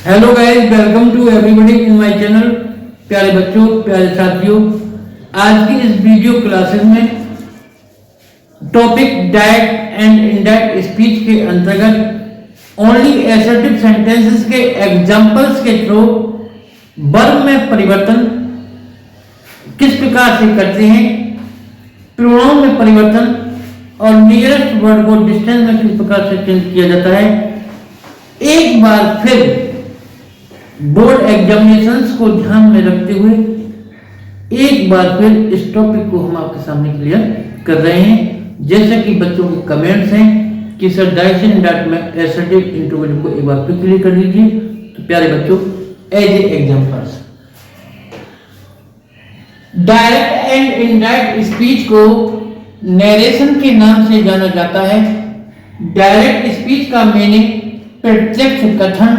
Hello guys, welcome to everybody in my channel. प्यारे बच्चों, प्यारे साथियों, आज की इस वीडियो क्लासेस में topic direct and indirect speech के अंतर्गत ओनली एसर्टिव सेंटेंसेस के एग्जांपल्स के थ्रू वर्ब में परिवर्तन किस प्रकार से करते हैं, प्रोनाउन में परिवर्तन और नियरेस्ट वर्ड को डिस्टेंस में किस प्रकार से चेंज किया जाता है, एक बार फिर बोर्ड एग्जामिनेशंस को ध्यान में रखते हुए एक बार फिर इस टॉपिक को हम आपके सामने क्लियर कर रहे हैं। जैसे कि बच्चों के कमेंट्स हैं कि सर डायरेक्ट एंड इनडायरेक्ट में एसर्टिव इंट्रोगेटिव को एक बार फिर क्लियर कर लीजिए। तो प्यारे बच्चों, as a examples, direct and indirect speech को नरेशन के नाम से जाना जाता है। डायरेक्ट स्पीच का मीनिंग प्रत्यक्ष कथन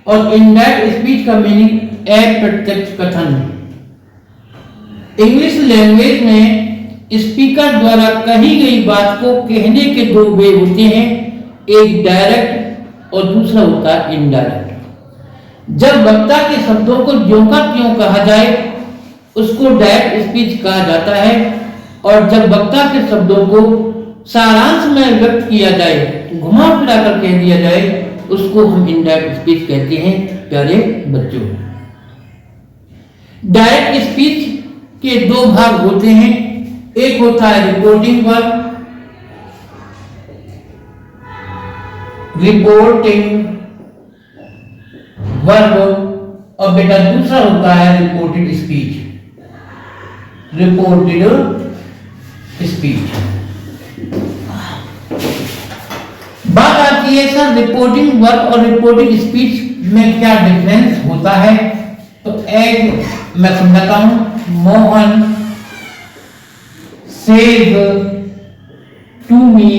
और इनडायरेक्ट स्पीच का मीनिंग अप्रत्यक्ष कथन। इंग्लिश लैंग्वेज में स्पीकर द्वारा कही गई बात को कहने के दो वे होते हैं, एक डायरेक्ट और दूसरा होता है इनडायरेक्ट। जब वक्ता के शब्दों को ज्यों का त्यों कहा जाए उसको डायरेक्ट स्पीच कहा जाता है, और जब वक्ता के शब्दों को सारांश में व्यक्त किया जाए, घुमा फिरा कर कह दिया जाए, उसको हम इनडायरेक्ट स्पीच कहते हैं। प्यारे बच्चों, डायरेक्ट स्पीच के दो भाग होते हैं, एक होता है रिपोर्टिंग वर्ब, और बेटा दूसरा होता है रिपोर्टेड स्पीच, बात आती है सर रिपोर्टिंग वर्ब और रिपोर्टिंग स्पीच में क्या डिफरेंस होता है। तो एक मैं समझाता हूं। Mohan says to me,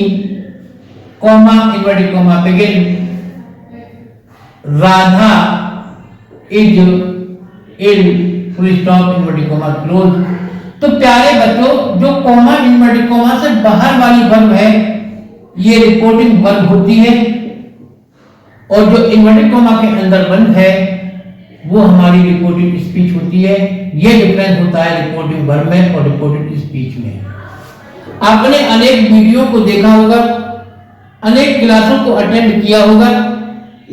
comma inverted comma begin, Radha is ill, full stop inverted comma close. तो प्यारे बच्चों, जो कॉमा इनवर्टेड कॉमा से बाहर वाली वर्ब है ये रिपोर्टिंग वर्ब होती है, और जो इन्वर्टेड कॉमा के अंदर बंद है वो हमारी रिपोर्टिंग स्पीच होती है। ये डिफरेंस होता है रिपोर्टिंग वर्ब में और रिपोर्टिंग स्पीच में। आपने अनेक वीडियो को देखा होगा, अनेक क्लासों को अटेंड किया होगा,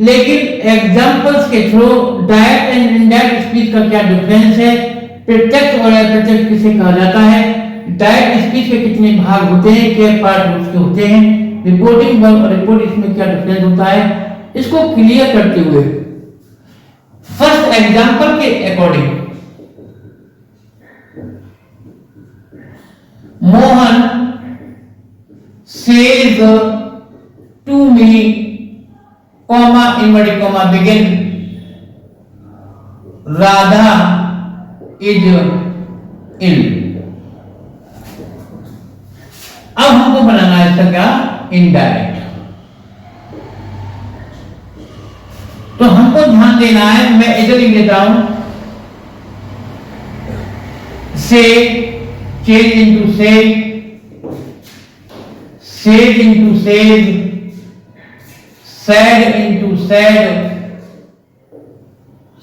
लेकिन एग्जांपल्स के through direct and indirect speech का क्या डिफरेंस है, प्रत्यक्ष और अप्रत्यक्ष किसे कहा जाता है, डायरेक्ट स्पीच के कितने भाग होते हैं, क्या पार्ट उसके होते हैं, रिपोर्टिंग वर्ब और रिपोर्ट इसमें क्या डिफरेंस होता है, इसको क्लियर करते हुए फर्स्ट एग्जांपल के according, Mohan says to me, comma inverted comma begin, Radha is ill. अब हमको बनाना है इसका क्या, इनडायरेक्ट। तो हमको ध्यान देना है, मैं इधर लिख देता हूं, say change into says into says, said into said,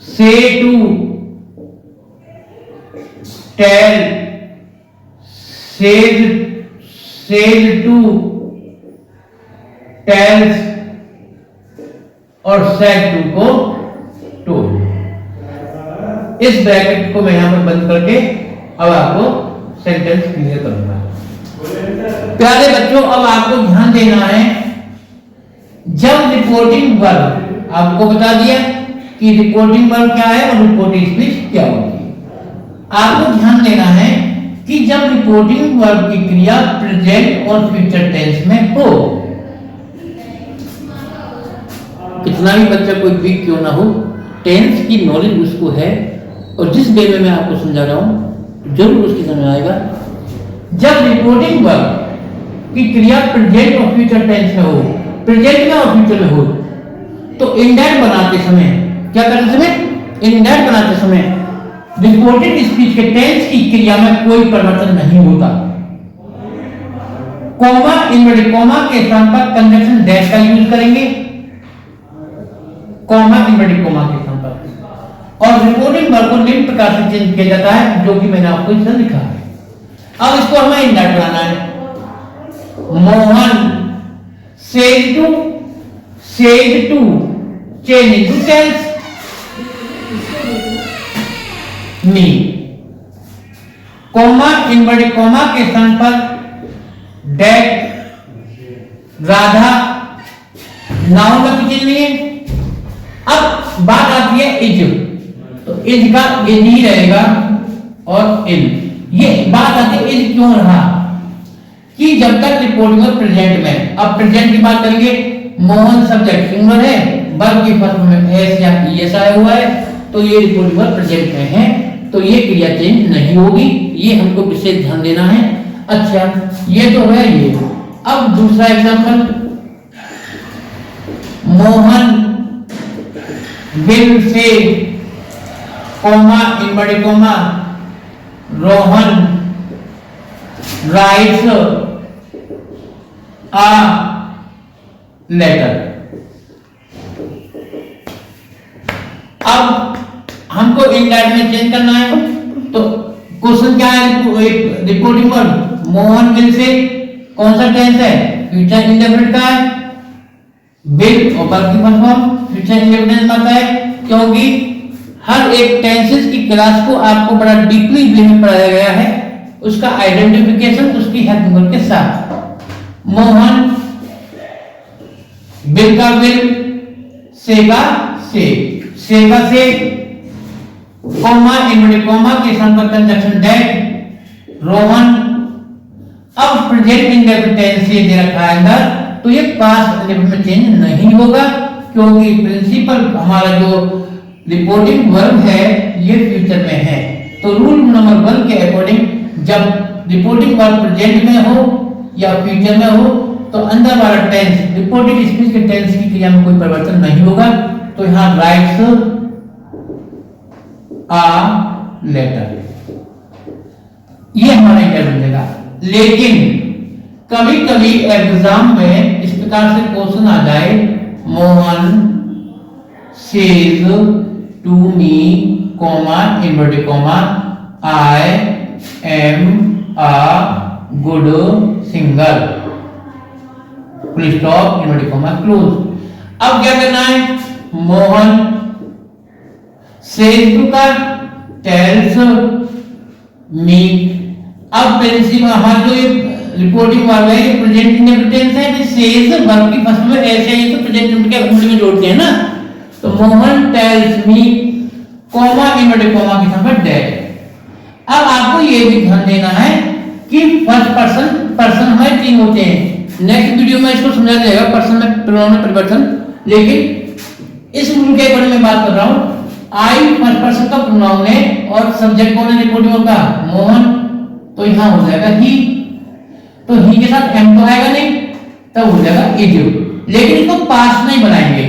say to tell, says to tells, और सेड टू को टोल्ड। इस ब्रैकेट को मैं यहां पर बंद करके अब आपको सेंटेंस क्लियर करूंगा। प्यारे बच्चों, अब आपको ध्यान देना है, जब रिपोर्टिंग वर्ब, आपको बता दिया कि रिपोर्टिंग वर्ब क्या है और रिपोर्टिंग स्पीच क्या होती है। आपको ध्यान देना है कि जब रिपोर्टिंग वर्ब की क्रिया प्रेजेंट और फ्यूचर टेंस में हो, कितना भी बच्चा कोई वीक क्यों ना हो, टेंस की नॉलेज उसको है, और जिस वे में मैं आपको समझा रहा हूं जरूर उसकी समझ आएगा। जब रिपोर्टिंग वर्ब की क्रिया प्रेजेंट और फ्यूचर टेंस में हो, प्रेजेंट में और फ्यूचर में हो, तो इनडायरेक्ट बनाते समय क्या करते समय, इनडायरेक्ट बनाते समय रिपोर्टेड स्पीच के टेंस की क्रिया में कोई परिवर्तन नहीं होता। कॉमा इनवर्टेड कॉमा के स्थान पर कंजंक्शन दैट का यूज करेंगे। कॉमा इन्वर्टेड कॉमा के स्थान पर। और रिपोर्टिंग वर्ब को निम्न प्रकार से चेंज किया जाता है, जो कि मैंने आपको इसमें लिखा है। अब इसको हमें इंडेक्स बनाना है। Mohan said to change into tells me, comma inverted comma के स्थान पर डेट राधा, नाउन का कुछ नहीं है। अब बात आती है इज, तो इज का इज ही रहेगा और इन। ये बात आती है इज क्यों रहा कि जब तक रिपोर्टिंग वर्ब प्रेजेंट में, अब प्रेजेंट की बात करेंगे, मोहन सब्जेक्ट सिंगुलर है, वर्ब की फर्स्ट में एस या ईएस आया हुआ है, तो ये रिपोर्टिंग वर्ब प्रेजेंट में है, तो ये क्रिया चेंज नहीं होगी। ये हमको विशेष ध्यान देना है। अच्छा, ये तो है ये। अब दूसरा example, Mohan will say comma inverted comma Rohan writes a letter. अब हमको इंडेक्स में चेंज करना है, तो क्वेश्चन क्या है? रिपोर्टिंग वर्ब मोहन विल से कौन सा टेंस है? फ्यूचर इंडेफिनिट का है। विल और वर्ब की फर्स्ट फॉर्म फ्यूचर इंडेफिनिट आता है, क्योंकि हर एक टेंसेस की क्लास को आपको बड़ा डीपली में पढ़ाया गया है, उसका आइडेंटिफिकेशन उसकी हेल्पिंग वर्ब के साथ। मोहन विल का विल, से का से कॉमा इन्वर्टेड कॉमा के स्थान पर कंजंक्शन दैट, रोहन। अब प्रेजेंट इंडेफिनिट टेंस ये दे रखा है अंदर, तो ये पास्ट इंडेफिनिट में चेंज नहीं होगा, क्योंकि प्रिंसिपल हमारा जो रिपोर्टिंग वर्ब है ये फ्यूचर में है। तो रूल नंबर 1 के अकॉर्डिंग जब रिपोर्टिंग वर्ब प्रेजेंट में हो या फ्यूचर में हो, तो अंदर वाला टेंस रिपोर्टिंग स्पीच के टेंस की क्रिया में कोई परिवर्तन नहीं होगा। तो यहां राइट्स आ लेटर, ये हमारा इंटर बनेगा। लेकिन कभी कभी एग्जाम में इस प्रकार से क्वेश्चन आ जाए, Mohan says to me comma inverted comma I am a good singer, full stop inverted comma close. अब क्या करना है? मोहन सेज टू का टेल्स मी। अब प्रिंसिपल हमारा जो ये रिपोर्टिंग वर्ब है ये प्रेजेंट इंडेफिनिट टेंस है, तो सेज वर्ब की फर्स्ट में ऐसे ही तो प्रेजेंट इंडेफिनिट के अंत में जोड़ते हैं ना। तो Mohan tells me comma inverted comma के साथ दैट। अब आपको ये भी ध्यान देना है कि फर्स्ट पर्सन हमारे 3 होते हैं। नेक्स्ट वीडियो में इसको समझाया जाएगा पर्सन में प्रोनाउन में परिवर्तन, लेकिन इस रूल के बारे में बात कर रहा हूं। आई फर्स्ट पर्सन का प्रोनाउन है और सब्जेक्ट कौन है रिपोर्टिंग वर्ब का? मोहन। तो यहां हो जाएगा ही, तो ही के साथ एम तो आएगा नहीं, तब हो जाएगा इज। लेकिन इसको पास्ट नहीं बनाएंगे,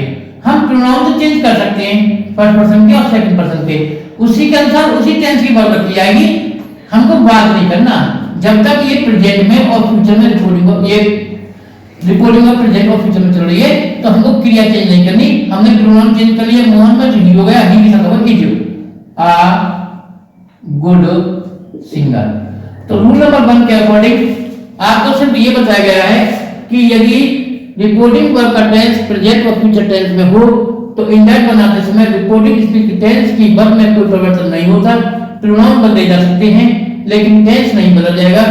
हम प्रोनाउन तो चेंज कर सकते हैं फर्स्ट पर्सन के और सेकंड पर्सन के, उसी के अनुसार उसी टेंस की वर्ब रखी जाएगी। हमको बात नहीं करना जब तक ये प्रेजेंट में और फ्यूचर में रिपोर्टिंग वर्ब प्रेजेंट और फ्यूचर में चल रही है, तो हमको क्रिया चेंज नहीं करनी। हमने प्रोनाउन चेंज कर लिया, मोहन में ही हो गया, ही के साथ होगा इज, आ गुड सिंगर। तो रूल नंबर 1 के अकॉर्डिंग आपको सिर्फ ये बताया गया है कि यदि रिपोर्टिंग वर्ब का टेंस प्रेजेंट और फ्यूचर टेंस में हो, तो इंडेक्स बनाते समय रिपोर्टिंग स्पीच टेंस की वर्ब में कोई परिवर्तन नहीं होता। प्रोनाउन बदले जा सकते हैं लेकिन टेंस नहीं बदल जाएगा।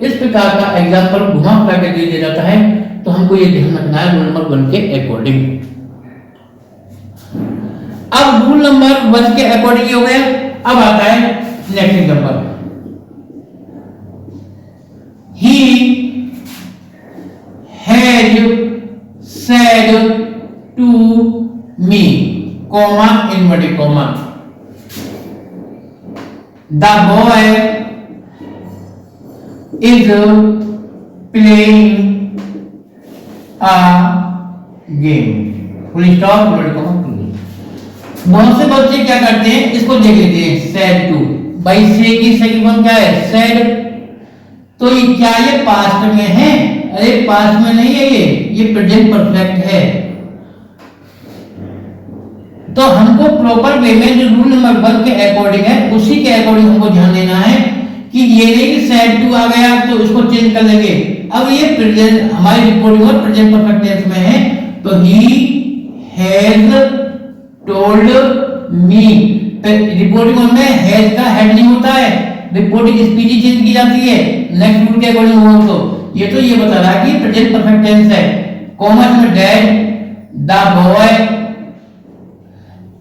इस प्रकार का एग्जांपल घुमा फिरा के दिया जाता है, तो हमको ये ध्यान रखना है रूल नंबर 1 के अकॉर्डिंग। अब रूल नंबर 1 के अकॉर्डिंग हो गया। अब आता है next example, he had said to me comma inverted comma the boy is playing a game, full stop inverted comma close। बहुत से बच्चे क्या करते हैं, इसको देख लेते हैं, said to, भाई से की सेकंड फॉर्म क्या है? said। तो ये क्या ये पास्ट में है? अरे पास्ट में नहीं है, ये प्रेजेंट परफेक्ट है। तो हमको प्रॉपर वे में जो रूल नंबर 1 के अकॉर्डिंग है उसी के अकॉर्डिंग हमको ध्यान देना है कि ये नहीं कि सेड टू आ गया तो इसको चेंज कर लेंगे। अब ये प्रेजेंट हमारी रिपोर्टिंग और प्रेजेंट परफेक्ट टेंस में है, तो he has told me. Reporting में हैज का हेड नहीं होता है, रिपोर्टिंग स्पीच चेंज की जाती है नेक्स्ट रूल के अकॉर्डिंग हो। तो ये बता रहा है कि प्रेजेंट परफेक्ट टेंस है। कॉमा में डैड द बॉय,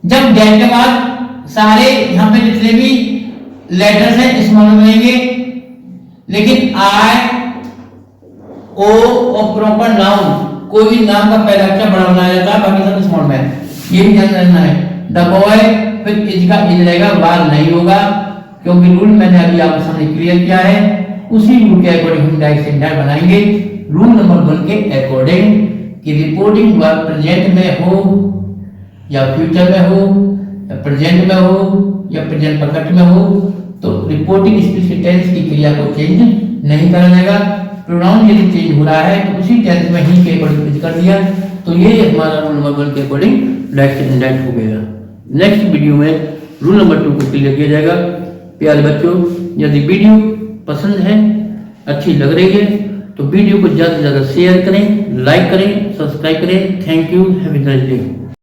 जब डैड के बाद सारे यहां पे जितने भी लेटर्स हैं स्मॉल में बनेंगे, लेकिन आई ओ और प्रॉपर नाउन कोई भी नाम का पहला अक्षर बड़ा बनाया जाता है, बाकी सब स्मॉल में। ये भी ध्यान रखना है। द बॉय फिर इज का इज रहेगा, बाल नहीं होगा, क्योंकि रूल मैंने अभी आपके सामने क्लियर किया है। उसी रूल के अकॉर्डिंग हम डायरेक्ट सेंटेंस बनाएंगे रूल नंबर 1 के अकॉर्डिंग कि रिपोर्टिंग वर्ब प्रेजेंट में हो या फ्यूचर में हो या प्रेजेंट में हो या प्रेजेंट परफेक्ट में हो, तो रिपोर्टिंग स्पीच टेंस की क्रिया को चेंज नहीं करा जाएगा। प्रोनाउन यदि चेंज हो रहा है तो उसी टेंस में ही के अकॉर्डिंग चेंज कर दिया, तो ये हमारा रूल नंबर 1 के अकॉर्डिंग डायरेक्ट सेंटेंस हो गया। नेक्स्ट वीडियो में रूल नंबर 2 को क्लियर किया जाएगा। प्यारे बच्चों, यदि वीडियो पसंद है, अच्छी लग रही है, तो वीडियो को ज़्यादा से ज़्यादा शेयर करें, लाइक करें, सब्सक्राइब करें। Thank you, have a nice day.